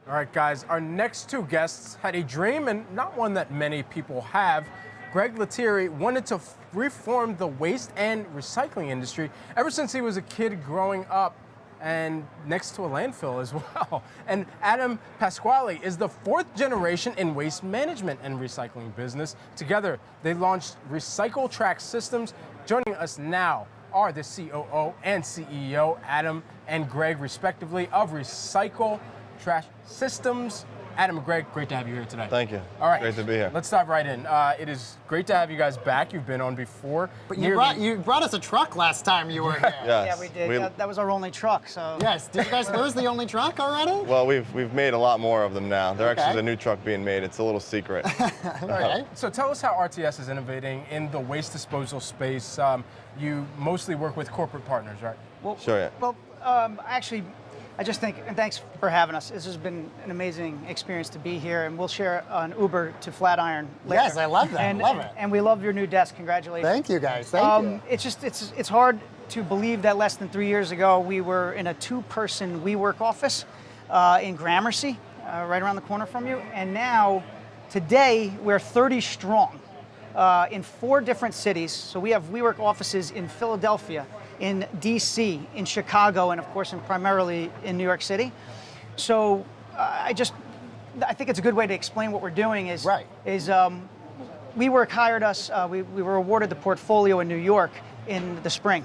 All right, guys, our next two guests had a dream, and not one that many people have. Greg Lettieri wanted to reform the waste and recycling industry ever since he was a kid growing up and next to a landfill as well. And Adam Pasquale is the fourth generation in waste management and recycling business. Together, they launched Recycle Track Systems. Joining us now are the COO and CEO, Adam and Greg, respectively, of Recycle Track Systems. Adam and Greg, great to have you here today. Thank you. All right. Great to be here. Let's dive right in. It is great to have you guys back. You've been on before. But you brought us a truck last time you were here. Yes. Yeah, we did. That was our only truck, so. Yes. Did you guys lose the only truck already? Well, we've made a lot more of them now. There's actually a new truck being made. It's a little secret. Okay. So tell us how RTS is innovating in the waste disposal space. You mostly work with corporate partners, right? Well, Sure, yeah. Well, actually, I just think, and thanks for having us. This has been an amazing experience to be here, and we'll share an Uber to Flatiron later. Yes, I love that. And, love it. And we love your new desk. Congratulations. Thank you, guys. Thank you. It's hard to believe that less than 3 years ago we were in a two-person WeWork office in Gramercy, right around the corner from you, and now today we're 30 strong in 4 different cities. So we have WeWork offices in Philadelphia, in DC, in Chicago, and of course primarily in New York City. So I think it's a good way to explain what we're doing is, Right. WeWork hired us, we were awarded the portfolio in New York in the spring.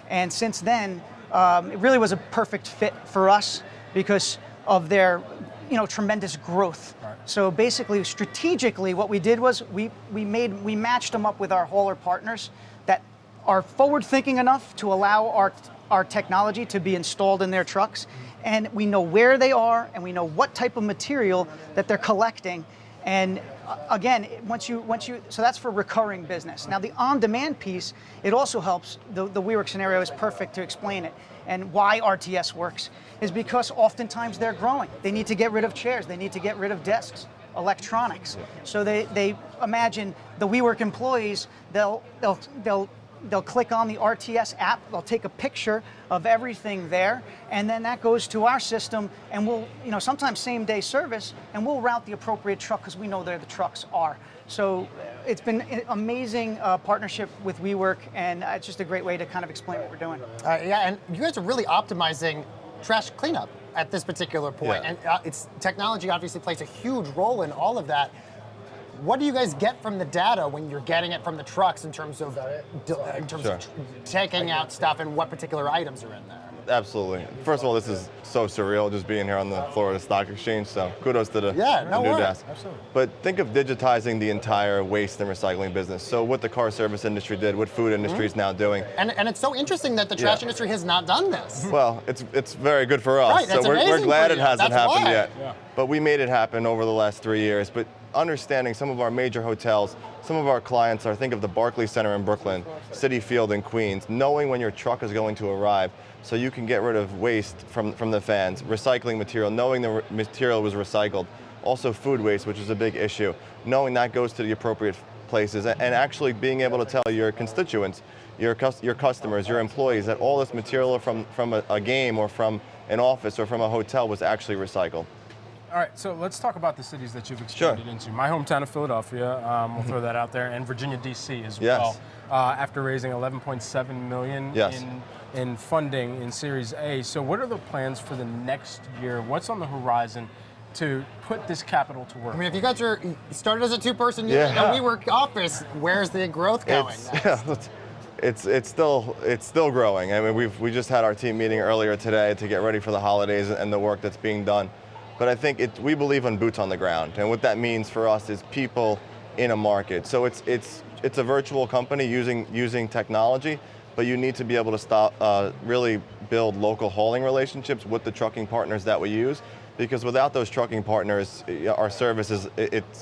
And since then, it really was a perfect fit for us because of their tremendous growth. Right. So basically, strategically, what we did was we matched them up with our hauler partners that are forward-thinking enough to allow our technology to be installed in their trucks, and we know where they are, and we know what type of material that they're collecting. And again, so that's for recurring business. Now the on-demand piece, it also helps. The WeWork scenario is perfect to explain it. And why RTS works is because oftentimes they're growing. They need to get rid of chairs. They need to get rid of desks, electronics. So they imagine the WeWork employees, they'll click on the RTS app, they'll take a picture of everything there, and then that goes to our system, and we'll, sometimes same day service, and we'll route the appropriate truck because we know where the trucks are. So it's been an amazing partnership with WeWork, and it's just a great way to kind of explain what we're doing. Yeah, and you guys are really optimizing trash cleanup at this particular point. Yeah. And it's technology obviously plays a huge role in all of that. What do you guys get from the data when you're getting it from the trucks in terms of taking out stuff and what particular items are in there? Absolutely. First of all, this is so surreal just being here on the Florida Stock Exchange, so kudos to the no new worries. desk. Absolutely. But think of digitizing the entire waste and recycling business. So what the car service industry did, what food industry is now doing. And it's so interesting that the trash industry has not done this. Well, it's very good for us. Right, so that's we're amazing glad for it you. hasn't That's happened why. yet. Yeah. But we made it happen over the last 3 years. But understanding some of our major hotels, some of our clients are, think of the Barclays Center in Brooklyn, Citi Field in Queens, knowing when your truck is going to arrive so you can get rid of waste from the fans, recycling material, knowing the material was recycled. Also food waste, which is a big issue, knowing that goes to the appropriate places, and actually being able to tell your constituents, your customers, your employees that all this material from a game or from an office or from a hotel was actually recycled. All right, so let's talk about the cities that you've expanded into. My hometown of Philadelphia, we'll throw that out there, and Virginia, D.C. as well. After raising $11.7 million in funding in Series A. So what are the plans for the next year? What's on the horizon to put this capital to work? I mean, if you guys started as a two-person unit in a WeWork office, where's the growth going? It's still growing. I mean, we just had our team meeting earlier today to get ready for the holidays and the work that's being done. But I think we believe in boots on the ground, and what that means for us is people in a market. So it's a virtual company using technology, but you need to be able to really build local hauling relationships with the trucking partners that we use, because without those trucking partners, our services,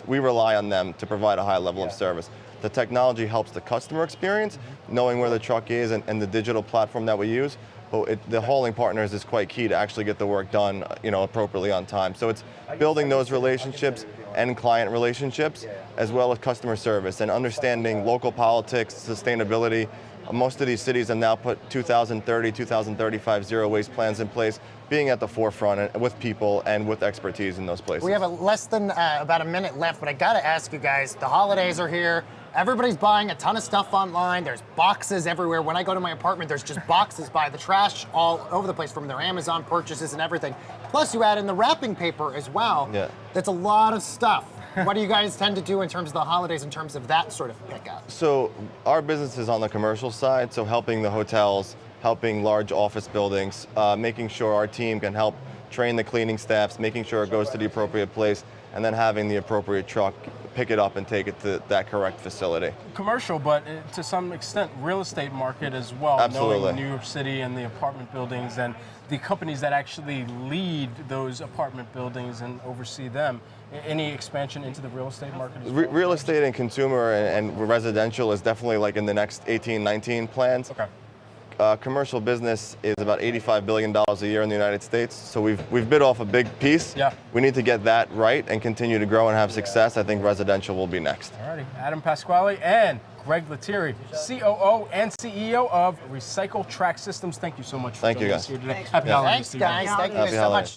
we rely on them to provide a high level of service. The technology helps the customer experience, knowing where the truck is and the digital platform that we use. But the hauling partners is quite key to actually get the work done, appropriately on time. So it's building those relationships and client relationships, as well as customer service, and understanding local politics, sustainability, Most of these cities have now put 2030, 2035 zero waste plans in place, being at the forefront and with people and with expertise in those places. We have less than about a minute left, but I gotta ask you guys, the holidays are here. Everybody's buying a ton of stuff online. There's boxes everywhere. When I go to my apartment, there's just boxes by the trash all over the place from their Amazon purchases and everything. Plus you add in the wrapping paper as well. Yeah. That's a lot of stuff. What do you guys tend to do in terms of the holidays, in terms of that sort of pickup? So our business is on the commercial side, so helping the hotels, helping large office buildings, making sure our team can help train the cleaning staffs, making sure it goes to the appropriate place, and then having the appropriate truck pick it up and take it to that correct facility. Commercial, but to some extent, real estate market as well. Absolutely. Knowing New York City and the apartment buildings and the companies that actually lead those apartment buildings and oversee them. Any expansion into the real estate market as well? Real estate and consumer and residential is definitely like in the next 18, 19 plans. Okay. Commercial business is about $85 billion a year in the United States, so we've bit off a big piece. Yeah. We need to get that right and continue to grow and have success. I think residential will be next. Alrighty, Adam Pasquale and Greg Lettieri, COO and CEO of Recycle Track Systems. Thank you so much for Thank you, joining guys. us here today. Thanks. Happy Yeah. holidays Thanks, to you. guys. Thank you Happy guys so holidays. much.